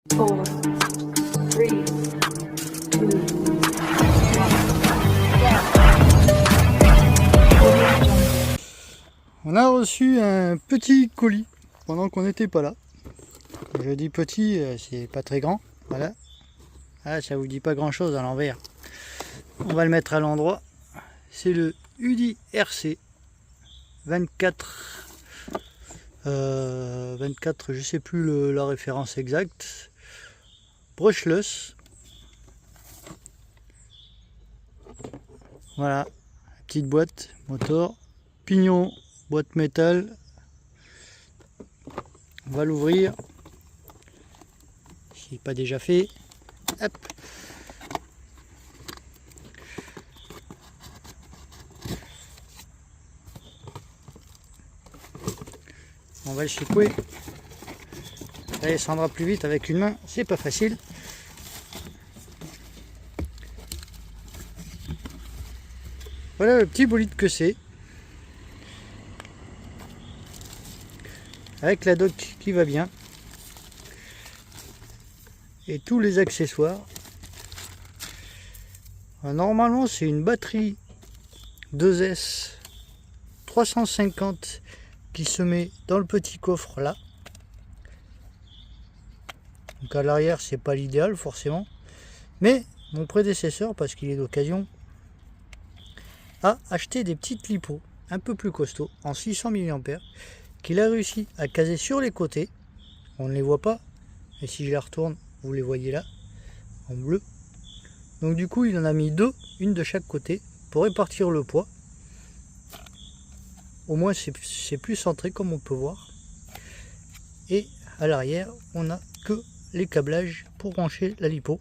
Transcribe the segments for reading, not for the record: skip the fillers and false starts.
4, 3, 2, On a reçu un petit colis pendant qu'on n'était pas là. Quand je dis petit, c'est pas très grand. Voilà. Ah, ça vous dit pas grand chose à l'envers. On va le mettre à l'endroit. C'est le Udi RC 24. 24, je sais plus la référence exacte. Brushless. Voilà. Petite boîte, moteur, pignon, boîte métal. On va l'ouvrir. Si pas déjà fait. Hop. On va le secouer. Ça descendra plus vite avec une main, c'est pas facile. Voilà le petit bolide que c'est. Avec la dock qui va bien. Et tous les accessoires. Normalement c'est une batterie 2S 350 qui se met dans le petit coffre là. Donc à l'arrière c'est pas l'idéal forcément. Mais mon prédécesseur, parce qu'il est d'occasion, a acheté des petites lipos un peu plus costauds en 600 mAh qu'il a réussi à caser sur les côtés. On ne les voit pas, et si je les retourne, vous les voyez là, en bleu. Donc du coup, il en a mis deux, une de chaque côté, pour répartir le poids. Au moins, c'est plus centré, comme on peut voir. Et à l'arrière, on n'a que les câblages pour brancher la lipo.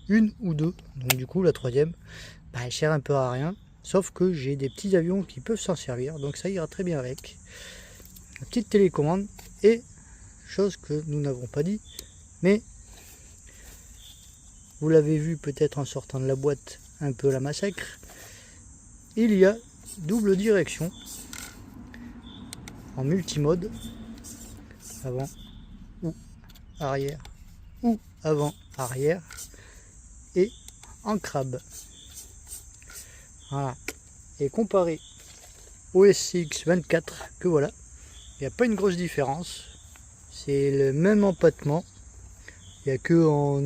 Une ou deux, donc du coup, la troisième, elle sert un peu à rien. Sauf que j'ai des petits avions qui peuvent s'en servir, donc ça ira très bien avec. La petite télécommande, et chose que nous n'avons pas dit, mais vous l'avez vu peut-être en sortant de la boîte, un peu la massacre, il y a double direction en multimode, avant ou arrière, ou avant arrière, et en crabe. Voilà. Et comparé au SCX 24, que voilà, il n'y a pas une grosse différence. C'est le même empattement. Il n'y a que en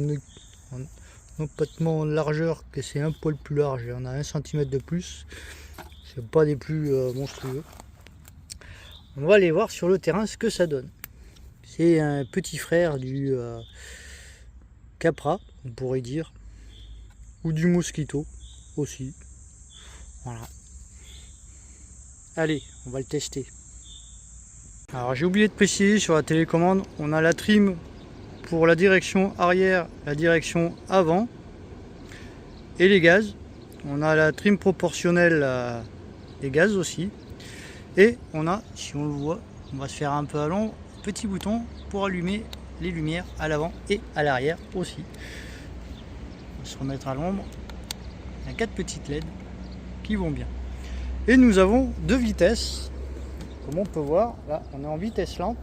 empattement en largeur que c'est un poil plus large. On a 1 cm de plus. C'est pas des plus monstrueux. On va aller voir sur le terrain ce que ça donne. C'est un petit frère du Capra, on pourrait dire, ou du Mosquito aussi. Voilà. Allez, on va le tester. Alors j'ai oublié de préciser sur la télécommande, on a la trim pour la direction arrière, la direction avant et les gaz. On a la trim proportionnelle des gaz aussi. Et on a, si on le voit, on va se faire un peu à l'ombre, petit bouton pour allumer les lumières à l'avant et à l'arrière aussi. On va se remettre à l'ombre. Il y a 4 petites LED qui vont bien. Et nous avons 2 vitesses. Comme on peut voir, là on est en vitesse lente.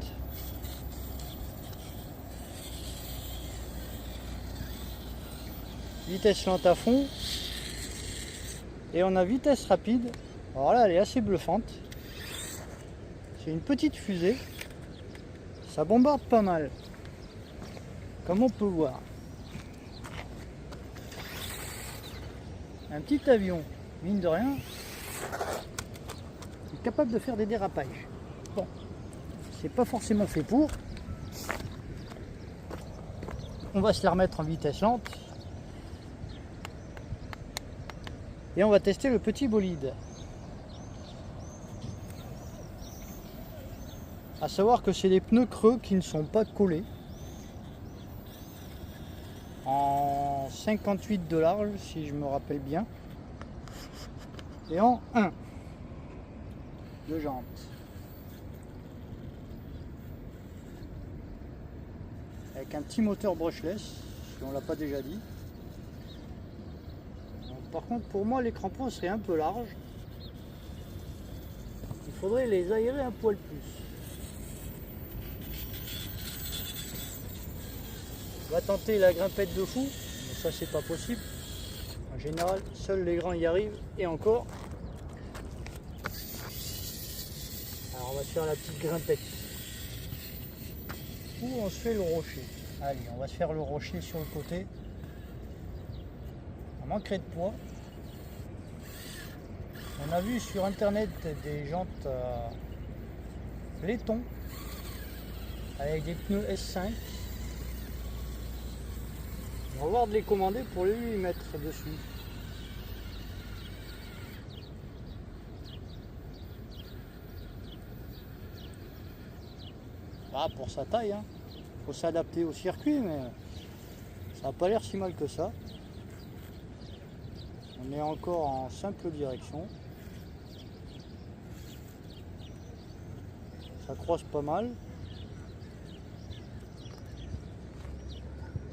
Vitesse lente à fond. Et on a vitesse rapide. Alors là elle est assez bluffante. C'est une petite fusée. Ça bombarde pas mal. Comme on peut voir. Un petit avion, mine de rien, est capable de faire des dérapages. Bon, c'est pas forcément fait pour. On va se la remettre en vitesse lente. Et on va tester le petit bolide. À savoir que c'est des pneus creux qui ne sont pas collés. En 58 de large, si je me rappelle bien. Et en 1 de jantes. Avec un petit moteur brushless, si on l'a pas déjà dit. Donc, par contre, pour moi, les crampons seraient un peu larges. Il faudrait les aérer un poil plus. On va tenter la grimpette de fou, mais ça c'est pas possible. En général, seuls les grands y arrivent, et encore. Alors on va se faire la petite grimpette. Ou on se fait le rocher. Allez, on va se faire le rocher sur le côté. On manquerait de poids. On a vu sur internet des jantes laiton avec des pneus S5. On va voir de les commander pour les lui mettre dessus. Ah, pour sa taille, hein. Faut s'adapter au circuit, mais ça n'a pas l'air si mal que ça. On est encore en simple direction. Ça croise pas mal.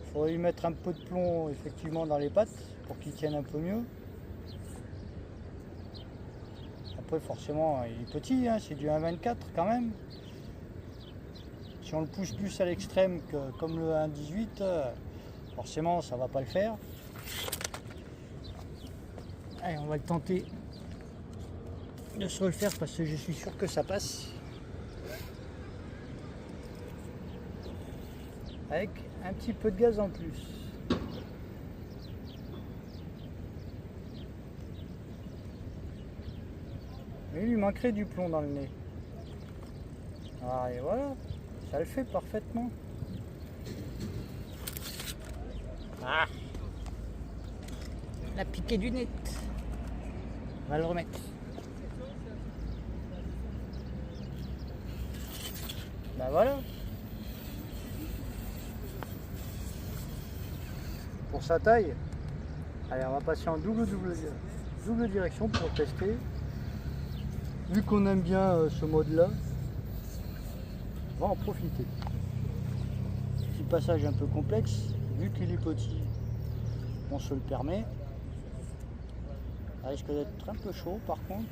Il faudrait lui mettre un peu de plomb effectivement dans les pattes pour qu'il tienne un peu mieux. Après forcément il est petit, hein, c'est du 1,24 quand même. Si on le pousse plus à l'extrême que comme le 1,18, forcément ça va pas le faire. Allez, on va le tenter de se le faire parce que je suis sûr que ça passe. Avec un petit peu de gaz en plus. Mais il lui manquerait du plomb dans le nez. Ah, et voilà, ça le fait parfaitement. Ah, la piquée du nez. On va le remettre. Ben voilà. Pour sa taille, allez, on va passer en double direction pour tester. Vu qu'on aime bien ce mode là, on va en profiter. Petit passage un peu complexe, vu qu'il est petit, on se le permet. Ça risque d'être un peu chaud par contre.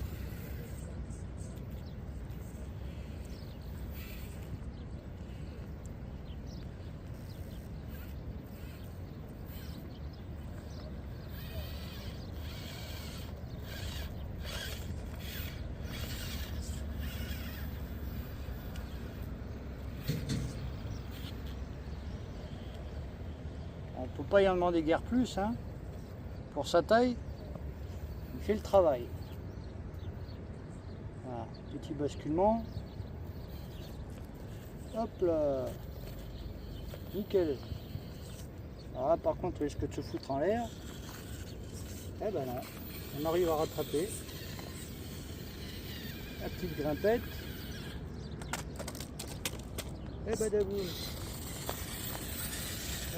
On ne peut pas y en demander guère plus, hein. Pour sa taille, il fait le travail. Voilà, petit basculement. Hop là. Nickel. Alors là, par contre, est-ce que tu te foutre en l'air? Eh ben non. On arrive à rattraper. La petite grimpette. Et badaboum.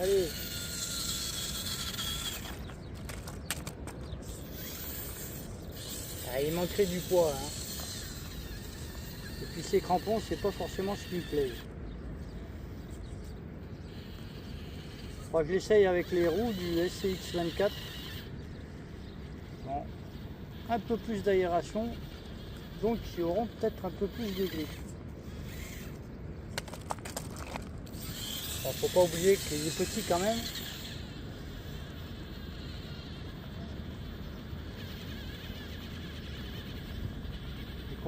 Allez. Ah, il manquerait du poids, hein. Et puis ces crampons, c'est pas forcément ce qui me plaît. Je crois que je l'essaye avec les roues du SCX 24. Bon, un peu plus d'aération, donc ils auront peut-être un peu plus de grip. Bon, faut pas oublier qu'il est petit quand même.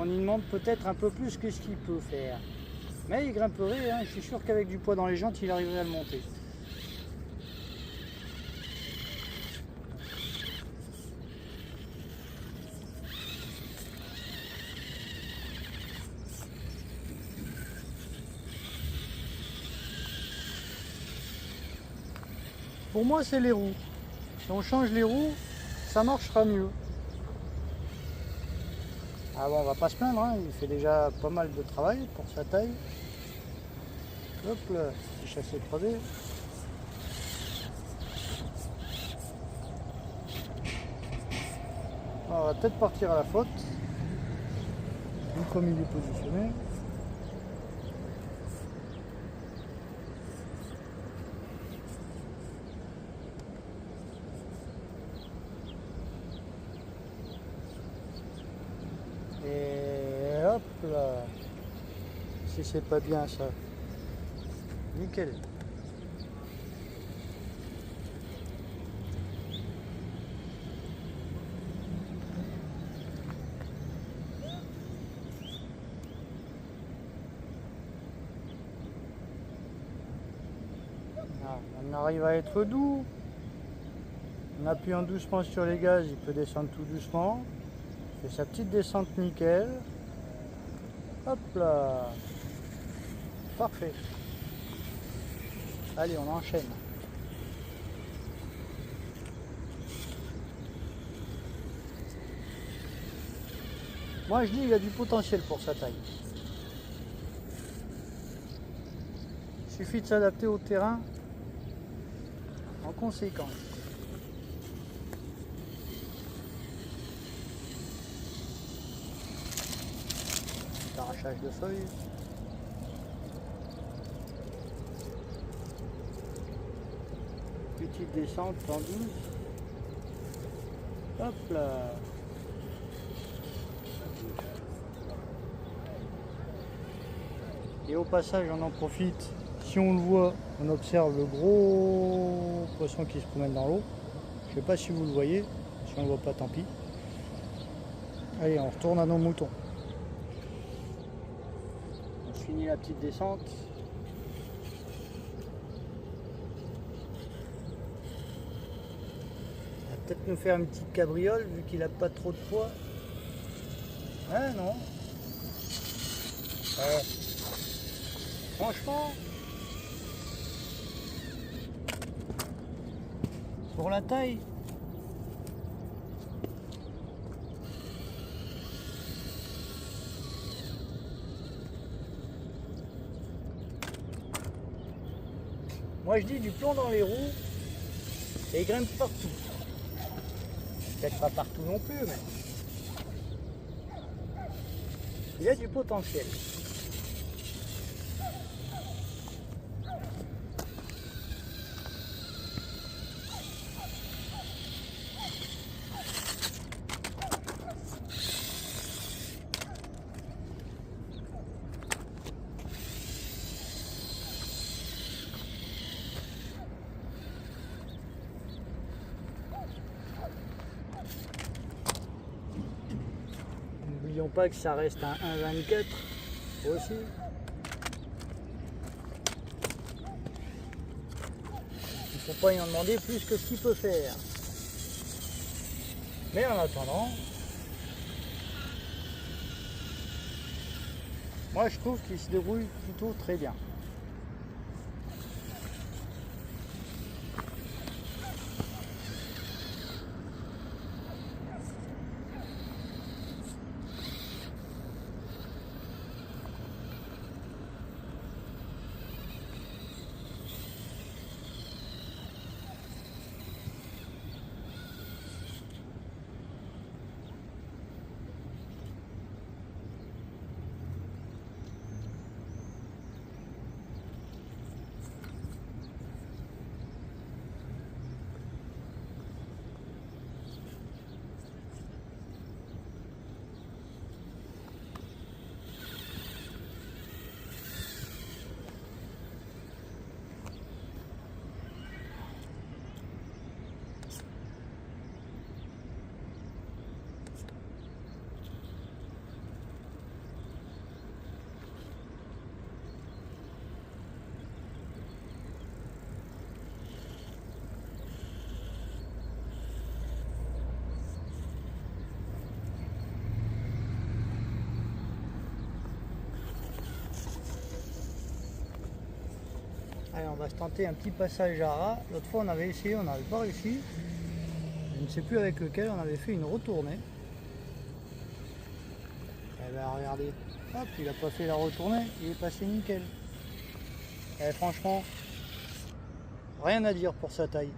On y demande peut-être un peu plus que ce qu'il peut faire. Mais il grimperait, hein, je suis sûr qu'avec du poids dans les jantes, il arriverait à le monter. Pour moi, c'est les roues. Si on change les roues, ça marchera mieux. Ah bon, on va pas se plaindre, hein. Il fait déjà pas mal de travail pour sa taille. Hop là, c'est chassé crevé. On va peut-être partir à la faute, vu comme il est positionné. Et hop là, si c'est pas bien ça, nickel. Voilà, on arrive à être doux. En appuyant doucement sur les gaz, il peut descendre tout doucement. Il fait sa petite descente nickel. Hop là. Parfait. Allez, on enchaîne. Moi je dis il a du potentiel pour sa taille. Il suffit de s'adapter au terrain en conséquence. Arrachage de feuilles. Petite descente en douce. Hop là. Et au passage, on en profite. Si on le voit, on observe le gros poisson qui se promène dans l'eau. Je sais pas si vous le voyez. Si on le voit pas, tant pis. Allez, on retourne à nos moutons. On finit la petite descente. Il va peut-être nous faire une petite cabriole vu qu'il a pas trop de poids. Ouais, non. Ouais. Franchement, pour la taille, moi je dis du plomb dans les roues et il grimpe partout. Peut-être pas partout non plus, mais il a du potentiel. N'oublions pas que ça reste un 1,24 aussi. Il ne faut pas y en demander plus que ce qu'il peut faire. Mais en attendant, moi je trouve qu'il se débrouille plutôt très bien. Allez, on va se tenter un petit passage à ras. L'autre fois on avait essayé, on n'avait pas réussi. Je ne sais plus avec lequel, on avait fait une retournée. Eh ben regardez, hop, il a pas fait la retournée, il est passé nickel. Et franchement, rien à dire pour sa taille.